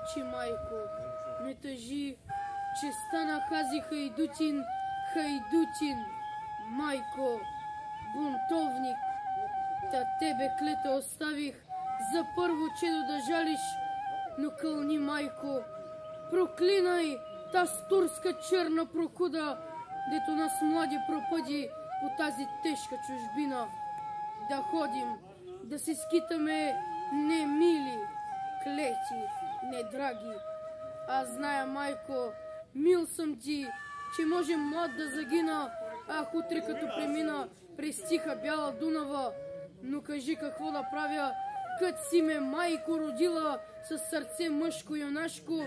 мълчи, майко, не тъжи, че стана хази хайдутин, майко, бунтовник. Та тебе, клета, оставих за първо чедо да жалиш, но кълни, майко, проклинай таз турска черна прокуда, дето нас млади пропъди по тази тежка чужбина. Да ходим, да се скитаме не мили, клети, не драги. Аз зная, майко, мил съм ти, че може млад да загина, ах, утре като премина през тиха бяла Дунава. Но кажи какво да правя, кът си ме, майко, родила с сърце мъжко юнашко,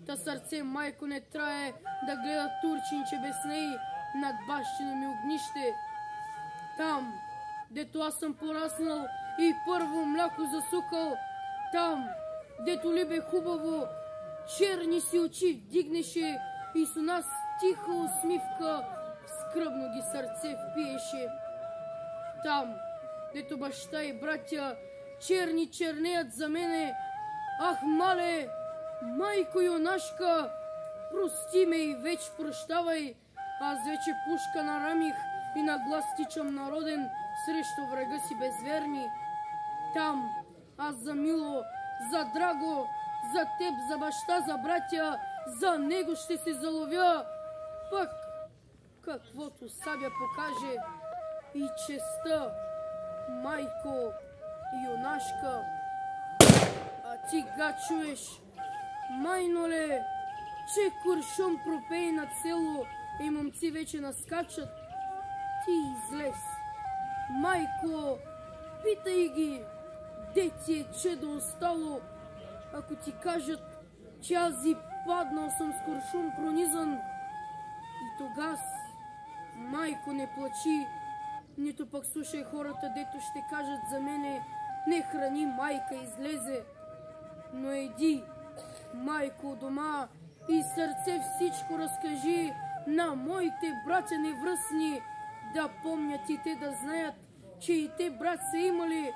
та сърце, майко, не трае да гледа турчинче без ней над бащино ми огнище. Там, дето аз съм пораснал и първо мляко засукал, там, дето ли бе хубаво, черни си очи вдигнеше и с нас тиха усмивка скръбно ги сърце впиеше. Там, дето баща и братя черни чернеят за мене, ах, мале, майко юнашка, прости ме и вече прощавай, аз вече пушка нарамих и на глас тичам народен срещу врага си безверни. Там, аз за мило, за драго, за теб, за баща, за братя, за него ще се заловя, пък каквото сабя покаже и честа, майко, юнашка. А ти га чуеш, майноле, че куршум пропей на село и момци вече наскачат. Ти излез, майко, питай ги, де ти е чедо остало, ако ти кажат, че аз и паднал съм с куршум пронизан. И тогас, майко, не плачи, нито пък слушай хората, дето ще кажат за мене, не храни, майка, излезе. Но иди, майко, у дома и сърце всичко разкажи на моите братя невръстни, да помнят и те да знаят, че и те брат са имали,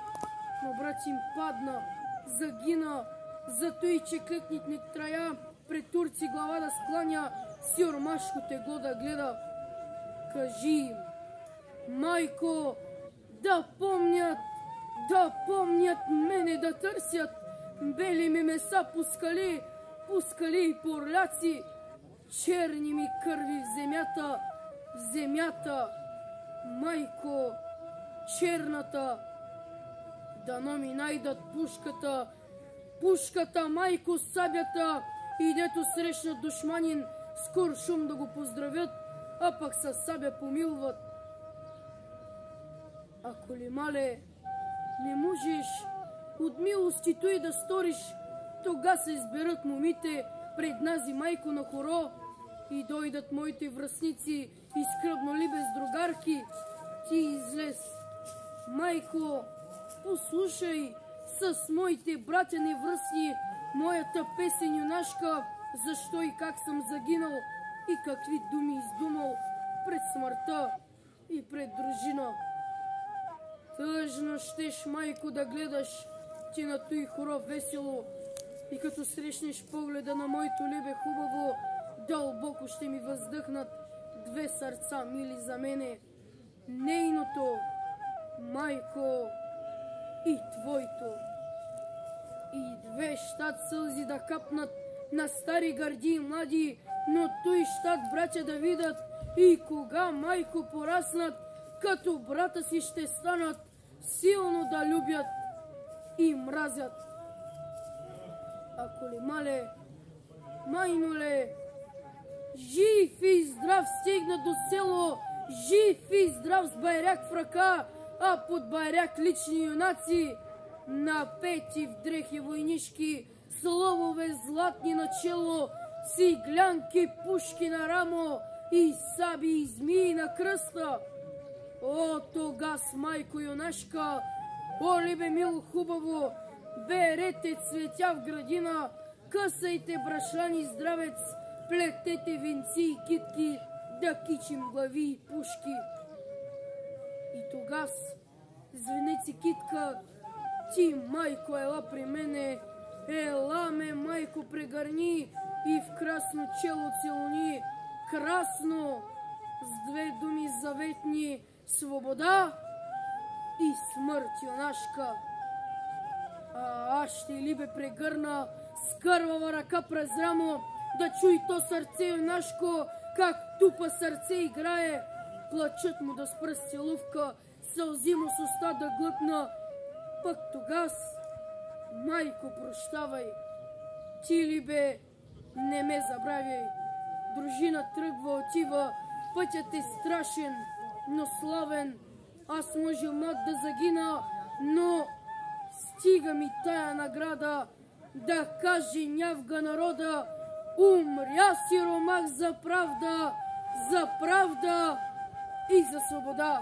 но брат им падна, загина, зато и че клекнит не трая пред турци глава да скланя, сиромашко тегло да гледа. Кажи им, майко, да помнят мене, да търсят бели ми меса по скали и по орляци, черни ми кърви в земята, майко, черната. Дано ми найдат пушката, майко, сабята, и дето срещнат душманин с куршум да го поздравят, а пък със сабя помилват. Ако ли, мале, не можеш от милости той да сториш, тога се изберат момите пред нази майко на хоро и дойдат моите връстници и скръбно ли без другарки. Ти излез, майко, послушай с моите братя невръстни моята песен юнашка, защо и как съм загинал и какви думи издумал пред смъртта и пред дружина. Тъжно щеш, майко, да гледаш ти на той хоро весело и като срещнеш погледа на моето лебе хубаво, дълбоко ще ми въздъхнат две сърца, мили за мене. Нейното, майко, и твоето. И две щат сълзи да капнат на стари гърди и млади, но той щат братя да видят и кога, майко, пораснат, като брата си ще станат силно да любят и мразят. Ако ли, мале, майноле, жив и здрав стигна до село, жив и здрав с байрак в ръка, а под байрак лични юнаци, напети в дрехи войнишки, словове златни на чело, сиглянки, пушки на рамо и саби и змии на кръста. О, тогас, майко юнашка, о, либе мило хубаво, берете цветя в градина, късайте брашлани здравец, плетете венци и китки, да кичим глави и пушки. И тогас, звенеци китка, ти, майко, ела при мене, Ела ме, майко, прегърни и в красно чело целуни. Красно, с две думи заветни: свобода и смърт, юнашка. А аз ще ли бе прегърна с кървава ръка през рамо, да чуй то сърце юнашко, как тупа сърце играе. Плачът му да спра с целувка, сълзи му с уста да глътна. Пък тогас, майко, прощавай, ти ли бе, не ме забравяй. Дружина тръгва, отива, пътят е страшен, но славен. Аз можел млад да загина, но стига ми тая награда, да каже нявга народа: умря сиромах за правда и за свобода.